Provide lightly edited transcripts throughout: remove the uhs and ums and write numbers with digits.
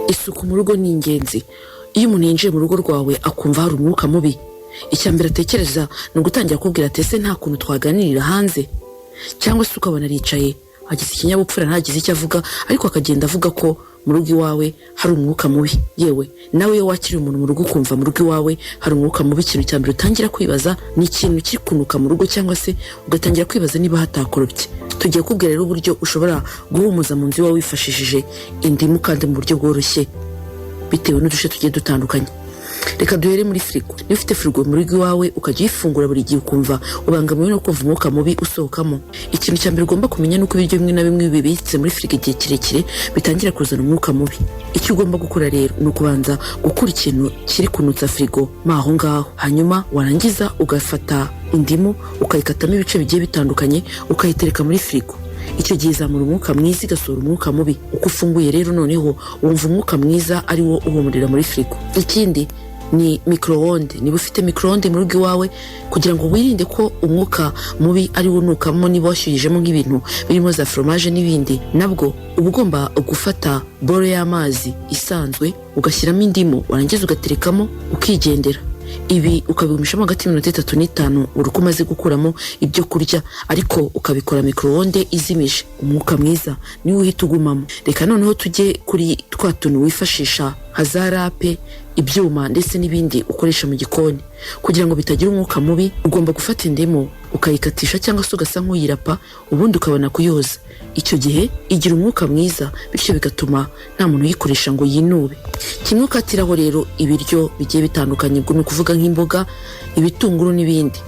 Isuku mu rugo ni ingenzi. Iyo umuntu yinjiye mu rugo rwawe akumva hari umwuka mubi, icya mbere atekereza ni ugutangira kubwira ati ese nta kuntu twaganirira hanze, cyangwa se ukabona aricaye agize ikinyabupfura ntagize icyo avuga, ariko akagenda avuga ko mu rugo iwawe hari umwuka mubi. Yewe nawe iyo wakiriye umuntu mu rugo ukumva mu rugo iwawe hari umwuka mubi, ikintu cya mbere utangira kwibaza ni ikintu kiri kunuka mu rugo, cyangwa se ugatangira kwibaza niba hatakorobye. Tugiye kubwira rero uburyo ushobora guhumuza mu nzu iwawe wifashishije indimu kandi mu buryo bworoshye bitewe n'uduce tugiye dutandukanye. Reka duhere muri firigo. Niba ufite firigo mu rugo iwawe ukajya uyifungura buri gihe ukumva ubangamiwe no kumva umwuka mubi usohokamo, ikintu cya mbere ugomba kumenya nuko ibiryo bimwe na bimwe bibitse muri firigo igihe kirekire bitangira kuzana umwuka mubi. Icyo ugomba gukora rero ni ukubanza gukura ikintu kiri kunutsa firigo mo aho ngaho, hanyuma warangiza ugafata indimu ukayikatamo ibice bigiye bitandukanye ukayitereka muri firigo. Icyo gihe izamura umwuka mwiza igasohora umwuka mubi. Uko ufunguye rero noneho wumva umwuka mwiza ari wo uhumurira muri firigo. Ikindi ni micro-onde. Niba ufite micro-onde mu rugo iwawe, kugira ngo wirinde ko umwuka mubi ari wo unukamo niba washyuhijemo nk'ibintu birimo za foromaje n'ibindi, nabwo uba ugomba gufata bolo y'amazi isanzwe ugashyiramo indimu, warangiza ugaterekamo ukigendera. Ibi ukabigumishamo hagati y'iminota 3 n'5 uko umaze gukuramo ibyo kurya, ariko ukabikora micro-onde izimije. Umwuka mwiza niwo uhita ugumamo. Reka noneho tujye kuri twa tuntu wifashisha hazarape, ibyuma ndetse n'ibindi ukoresha mu gikoni. Kugira ngo bitagira umwuka mubi, ugomba gufata indimu ukayikatisha cyangwa se ugasa nk'uyirapa, ubundi ukabona kuyoza. Icyo gihe igira umwuka mwiza, bityo bigatuma nta muntu uyikoresha ngo yinube. Kimwe ukatiraho rero ibiryo bigiye bitandukanye, ni ukuvuga nk'imboga, ibitunguru n'ibindi.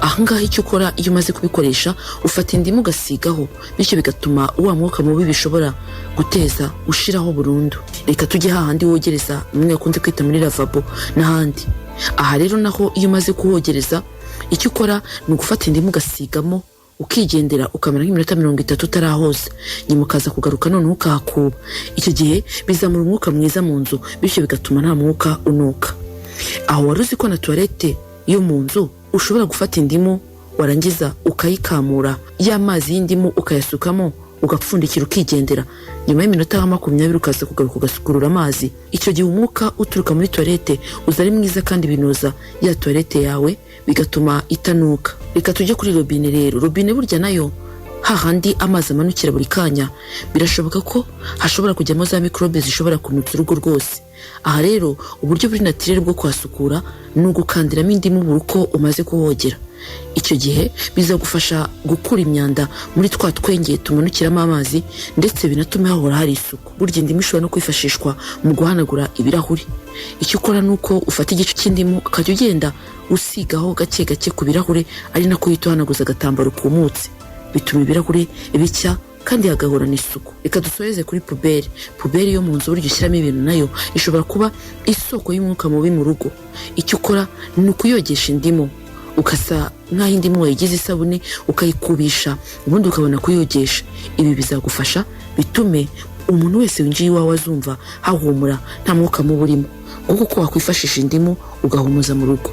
Ahangaha icyo ukora iyo umaze kubikoresha, ufata indimu ugasigaho, bityo bigatuma wa mwuka mubi bishobora guteza ushiraho burundu. Reka tujye hahandi wogereza, mwe akunze kwita muri lavabo n'ahandi. Aha rero naho iyo umaze kuhogereza, icyo ukora ni ugufata indimu ugasigamo ukigendera ukamara nk'iminota 30 utarahoza, nyuma ukaza kugaruka noneho ukahakuba. Icyo gihe bizamura umwuka mwiza mu nzu, bityo bigatuma nta mwuka unuka. Aho wari uzi ko na toilette yo mu nzu ushobora gufata indimu warangiza ukayikamura, y'amazi y'indimu ukayasukamo ugapfundikira ukigendera, nyuma y'iminota 20 ukaza kugaruka ugasukura amazi. Icyo gihe umwuka uturuka muri toilette uza ari mwiza kandi binoza ya toilette yawe, bigatuma itanuka. Reka tujye kuri robine rero. Robine burya nayo hahandi amazi amanukira buri kanya, birashoboka ko hashobora kujyamo za microbe zishobora kunutsa urugo rwose. Aha rero uburyo buri naturel bwo kwasukura ni ugukandiramo indimu buri uko umaze kuhogera. Icyo gihe bizagufasha gukura imyanda muri twa twenge tumanukiramo amazi, ndetse binatume hahora hari isuku. Burya indimu ishobora no kwifashishwa mu guhanagura ibirahuri. Icyo ukora ni uko ufata igice cy'indimu ukajya ugenda usigaho gake gake ku birahure, ari nako uhita uhanaguza agatambaro kumutse. Bituma ibirahure bicya kandi hagahorana isuku. Reka dusoreze kuri puberi. Puberi yo mu nzu buryo ushyiramo ibintu nayo ishobora kuba isoko y'umwuka mubi mu rugo. Icyo ukora ni ukuyogesha indimu, ukasa nk'aho indimu wayigize isabune ukayikubisha, ubundi ukabona kuyogesha. Ibi bizagufasha bitume umuntu wese winjiye iwawe azumva hahumura nta mwuka mubi urimo, kuko wakwifashisha indimu ugahumuza mu rugo.